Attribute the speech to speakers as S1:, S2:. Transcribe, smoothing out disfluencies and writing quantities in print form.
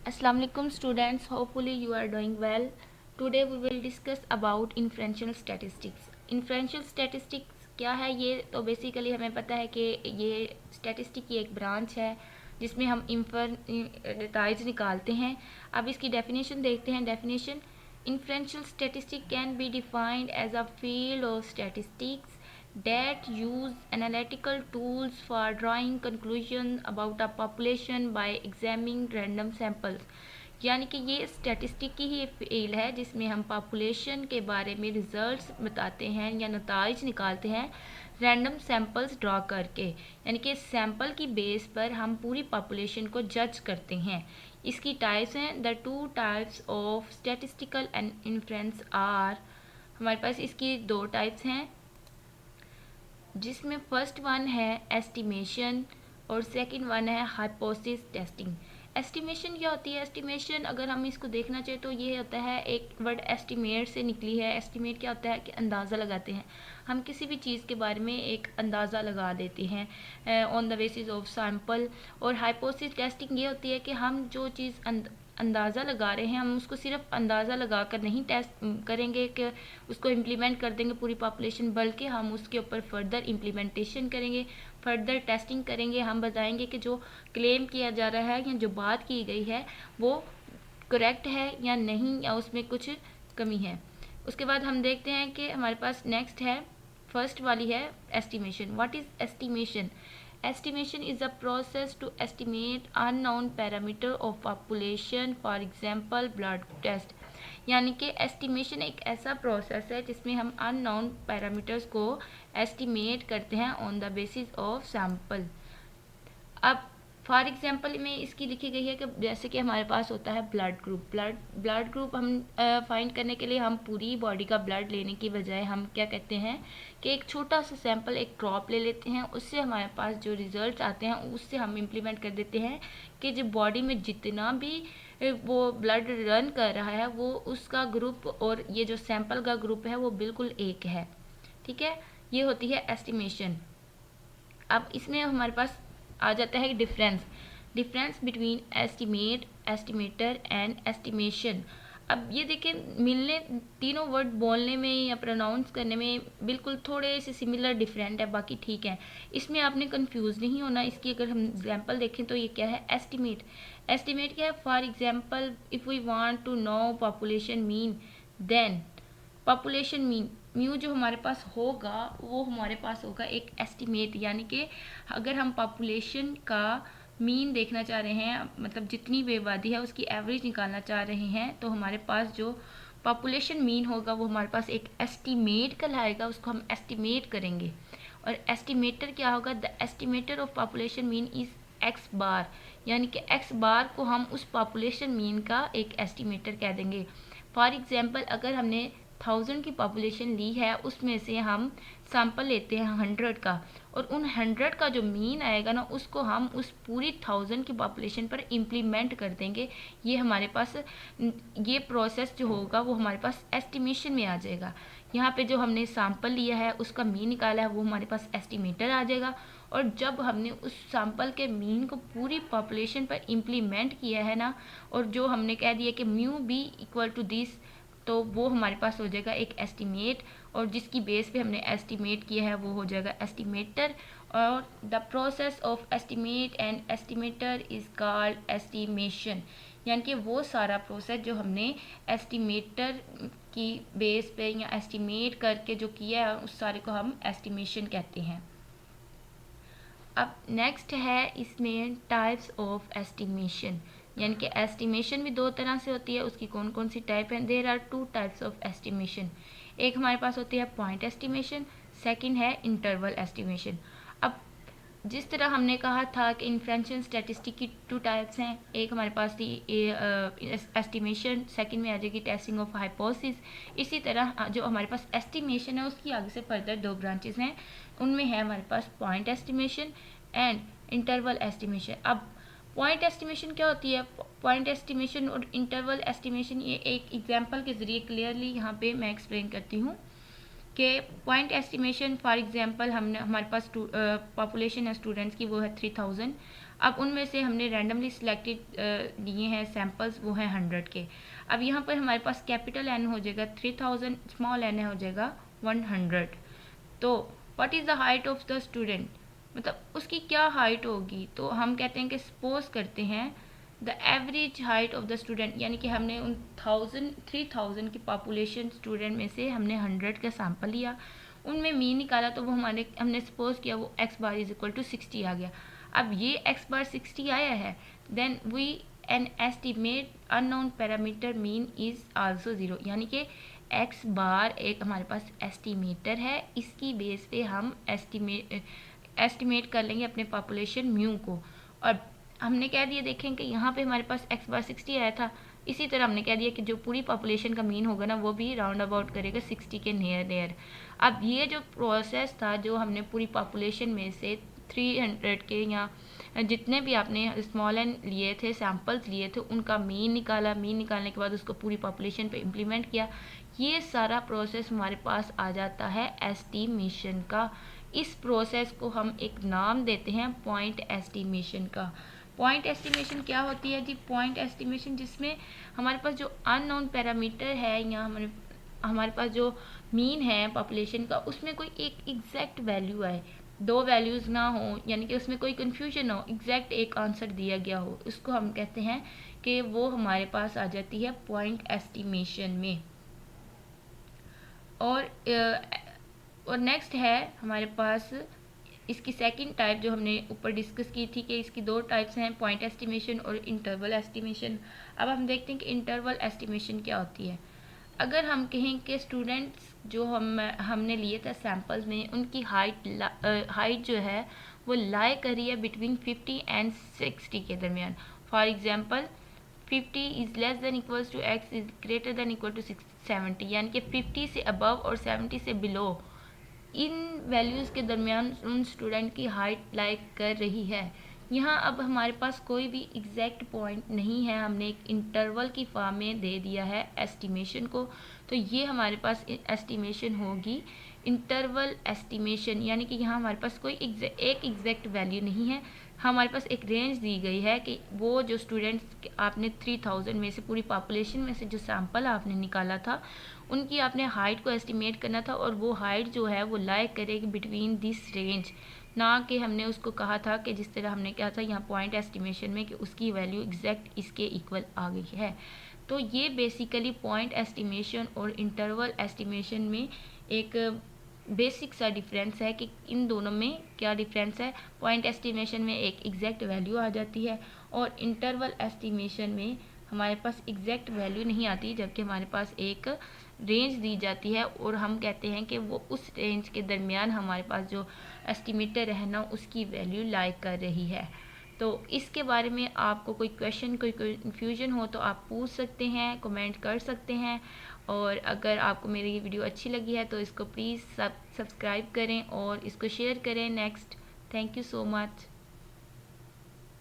S1: Assalamu alaikum students, hopefully you are doing well. Today we will discuss about inferential statistics. Inferential statistics क्या है? ये तो basically हमें पता है कि ये स्टैटिस्टिक की एक ब्रांच है जिसमें हम नताइज निकालते हैं। अब इसकी डेफिनेशन देखते हैं। Definition: inferential statistics can be defined as a field of statistics that use analytical tools for drawing conclusions about a population by examining random samples। यानी कि ये स्टैटिस्टिक की ही फील्ड है जिसमें हम पॉपुलेशन के बारे में रिजल्ट्स बताते हैं या नताइज निकालते हैं रैंडम सैम्पल्स ड्रॉ करके। यानी कि सैम्पल की बेस पर हम पूरी पॉपुलेशन को जज करते हैं। इसकी टाइप्स हैं, the two types of statistical and inference are. हमारे पास इसकी दो टाइप्स हैं जिसमें फर्स्ट वन है एस्टिमेशन और सेकंड वन है हाइपोथेसिस टेस्टिंग। एस्टिमेशन क्या होती है? एस्टिमेशन अगर हम इसको देखना चाहें तो ये होता है, एक वर्ड एस्टिमेट से निकली है। एस्टिमेट क्या होता है कि अंदाज़ा लगाते हैं। हम किसी भी चीज़ के बारे में एक अंदाज़ा लगा देते हैं on the basis of sample. और हाइपोथेसिस टेस्टिंग ये होती है कि हम जो चीज़ अंदाज़ा लगा रहे हैं हम उसको सिर्फ अंदाज़ा लगा कर नहीं टेस्ट करेंगे कि उसको इम्प्लीमेंट कर देंगे पूरी पॉपुलेशन, बल्कि हम उसके ऊपर फर्दर इम्प्लीमेंटेशन करेंगे, फर्दर टेस्टिंग करेंगे। हम बताएंगे कि जो क्लेम किया जा रहा है या जो बात की गई है वो करेक्ट है या नहीं, या उसमें कुछ कमी है। उसके बाद हम देखते हैं कि हमारे पास नेक्स्ट है, फर्स्ट वाली है estimation. What is estimation? Estimation is a process to estimate unknown parameter of population, for example blood test। यानी कि एस्टिमेशन एक ऐसा प्रोसेस है जिसमें हम अननोन पैरामीटर्स को एस्टिमेट करते हैं on the basis of sample. अब फॉर एग्जांपल में इसकी लिखी गई है कि जैसे कि हमारे पास होता है ब्लड ग्रुप। ब्लड ग्रुप हम फाइंड करने के लिए हम पूरी बॉडी का ब्लड लेने की बजाय हम क्या कहते हैं कि एक छोटा सा सैंपल, एक ड्रॉप ले लेते हैं। उससे हमारे पास जो रिजल्ट आते हैं उससे हम इम्प्लीमेंट कर देते हैं कि जो बॉडी में जितना भी वो ब्लड रन कर रहा है वो उसका ग्रुप और ये जो सैंपल का ग्रुप है वो बिल्कुल एक है। ठीक है, ये होती है एस्टिमेशन। अब इसमें हमारे पास आ जाता है difference between estimate, estimator and estimation. अब ये देखिए, मिलने तीनों वर्ड बोलने में या प्रोनाउंस करने में बिल्कुल थोड़े से सिमिलर डिफरेंट है, बाकी ठीक है। इसमें आपने कंफ्यूज नहीं होना। इसकी अगर हम एग्जांपल देखें तो ये क्या है? एस्टिमेट। एस्टिमेट क्या है? For example if we want to know population mean, then population mean mu जो हमारे पास होगा वो हमारे पास होगा एक एस्टिमेट। यानी कि अगर हम पॉपुलेशन का मीन देखना चाह रहे हैं, मतलब जितनी बेआबादी है उसकी एवरेज निकालना चाह रहे हैं, तो हमारे पास जो पॉपुलेशन मीन होगा वो हमारे पास एक एस्टिमेट कहलाएगा, उसको हम एस्टिमेट करेंगे। और एस्टिमेटर क्या होगा? The estimator of population mean is X bar. यानी कि एक्स बार को हम उस पॉपुलेशन मीन का एक एस्टिमेटर कह देंगे। फॉर एग्जांपल अगर हमने 1000 की पॉपुलेशन ली है, उसमें से हम सैंपल लेते हैं 100 का, और उन 100 का जो मीन आएगा ना उसको हम उस पूरी 1000 की पॉपुलेशन पर इम्प्लीमेंट कर देंगे। ये हमारे पास ये प्रोसेस जो होगा वो हमारे पास एस्टिमेशन में आ जाएगा। यहाँ पे जो हमने सैंपल लिया है उसका मीन निकाला है वो हमारे पास एस्टिमेटर आ जाएगा। और जब हमने उस सैंपल के मीन को पूरी पॉपुलेशन पर इम्प्लीमेंट किया है ना, और जो हमने कह दिया कि mu be equal to this, तो वो हमारे पास हो जाएगा एक एस्टिमेट, और जिसकी बेस पे हमने एस्टिमेट किया है वो हो जाएगा एस्टिमेटर। और the process of estimate and estimator is called estimation. यानी कि वो सारा प्रोसेस जो हमने एस्टिमेटर की बेस पे या एस्टिमेट करके जो किया है उस सारे को हम एस्टिमेशन कहते हैं। अब नेक्स्ट है इसमें टाइप्स ऑफ एस्टिमेशन। यानी कि एस्टिमेशन भी दो तरह से होती है। उसकी कौन कौन सी टाइप है? There are two types of estimation. एक हमारे पास होती है पॉइंट एस्टिमेशन, सेकंड है इंटरवल एस्टिमेशन। अब जिस तरह हमने कहा था कि इन्फ्रेंशियल स्टैटिस्टिक की टू टाइप्स हैं, एक हमारे पास थी एस्टिमेशन, सेकंड में आ जाएगी टेस्टिंग ऑफ हाइपोथेसिस। इसी तरह जो हमारे पास एस्टिमेशन है उसकी आगे से फर्दर दो ब्रांचेस हैं, उनमें है हमारे पास point estimation and interval estimation. अब पॉइंट एस्टिमेशन क्या होती है? पॉइंट एस्टिमेशन और इंटरवल एस्टिमेशन ये एक एग्जांपल के ज़रिए क्लियरली यहाँ पे मैं एक्सप्लेन करती हूँ कि पॉइंट एस्टिमेशन फॉर एग्जांपल हमारे पास पॉपुलेशन है स्टूडेंट्स की, वो है 3000। अब उनमें से हमने रैंडमली सिलेक्टेड लिए हैं सैम्पल्स, वो हैं 100 के। अब यहाँ पर हमारे पास कैपिटल N हो जाएगा 3000, स्मॉल n हो जाएगा 100। तो what is the height of the student, मतलब उसकी क्या हाइट होगी। तो हम कहते हैं कि सपोज करते हैं the average height of the student, यानी कि हमने उन 3000 की पॉपुलेशन स्टूडेंट में से हमने 100 का सैम्पल लिया, उनमें मीन निकाला, तो वो हमने सपोज किया वो x bar is equal to 60 आ गया। अब ये x बार 60 आया है, then we an estimate unknown parameter mean is also 0, यानी कि x बार एक हमारे पास एस्टिमेटर है, इसकी बेस पे हम एस्टिमेट कर लेंगे अपने पॉपुलेशन म्यू को। और हमने कह दिया, देखें कि यहाँ पे हमारे पास x बार 60 आया था, इसी तरह हमने कह दिया कि जो पूरी पॉपुलेशन का मीन होगा ना वो भी राउंड अबाउट करेगा 60 के नियर नियर। अब ये जो प्रोसेस था, जो हमने पूरी पॉपुलेशन में से 300 के या जितने भी आपने स्मॉल एन लिए थे, सैम्पल्स लिए थे, उनका मीन निकाला, मीन निकालने के बाद उसको पूरी पॉपुलेशन पे इम्प्लीमेंट किया, ये सारा प्रोसेस हमारे पास आ जाता है एस्टिमेशन का। इस प्रोसेस को हम एक नाम देते हैं पॉइंट एस्टिमेशन का। पॉइंट एस्टिमेशन क्या होती है जी? पॉइंट एस्टिमेशन जिसमें हमारे पास जो अननोन पैरामीटर है या हमारे पास जो मीन है पॉपुलेशन का, उसमें कोई एक एग्जैक्ट वैल्यू आए, दो वैल्यूज़ ना हो, यानी कि उसमें कोई कन्फ्यूजन हो, एग्जैक्ट एक आंसर दिया गया हो, उसको हम कहते हैं कि वो हमारे पास आ जाती है पॉइंट एस्टिमेशन में। और नेक्स्ट है हमारे पास इसकी सेकंड टाइप, जो हमने ऊपर डिस्कस की थी कि इसकी दो टाइप्स हैं, पॉइंट एस्टिमेशन और इंटरवल एस्टिमेशन। अब हम देखते हैं कि इंटरवल एस्टिमेशन क्या होती है। अगर हम कहें कि स्टूडेंट्स जो हमने लिए थे सैम्पल्स में, उनकी हाइट जो है वो लाई कर रही है बिटवीन 50 एंड 60 के दरमियान। For example 50 is less than equals to x is greater than equal to 70, यानी कि 50 से अबव और 70 से बिलो, इन वैल्यूज़ के दरमियान उन स्टूडेंट की हाइट लाई कर रही है। यहाँ अब हमारे पास कोई भी एग्जैक्ट पॉइंट नहीं है, हमने एक इंटरवल की फॉर्म में दे दिया है एस्टिमेशन को, तो ये हमारे पास एस्टिमेशन होगी इंटरवल एस्टिमेशन, यानी कि यहाँ हमारे पास कोई एक एग्जैक्ट वैल्यू नहीं है, हमारे पास एक रेंज दी गई है कि वो जो स्टूडेंट्स आपने 3000 में से पूरी पॉपुलेशन में से जो सैम्पल आपने निकाला था, उनकी आपने हाइट को एस्टिमेट करना था, और वो हाइट जो है वो लाई करेगी बिटवीन दिस रेंज, ना कि हमने उसको कहा था कि जिस तरह हमने कहा था यहाँ पॉइंट एस्टिमेशन में कि उसकी वैल्यू एग्जैक्ट इसके इक्वल आ गई है। तो ये बेसिकली पॉइंट एस्टिमेशन और इंटरवल एस्टिमेशन में एक बेसिक सा डिफरेंस है कि इन दोनों में क्या डिफरेंस है। पॉइंट एस्टिमेशन में एक एग्जैक्ट वैल्यू आ जाती है और इंटरवल एस्टिमेशन में हमारे पास एग्जैक्ट वैल्यू नहीं आती, जबकि हमारे पास एक रेंज दी जाती है और हम कहते हैं कि वो उस रेंज के दरमियान हमारे पास जो एस्टिमेटर है ना, उसकी वैल्यू लाई कर रही है। तो इसके बारे में आपको कोई क्वेश्चन, कोई कन्फ्यूजन हो तो आप पूछ सकते हैं, कमेंट कर सकते हैं। और अगर आपको मेरी ये वीडियो अच्छी लगी है तो इसको प्लीज़ सब्सक्राइब करें और इसको शेयर करें next. Thank you so much.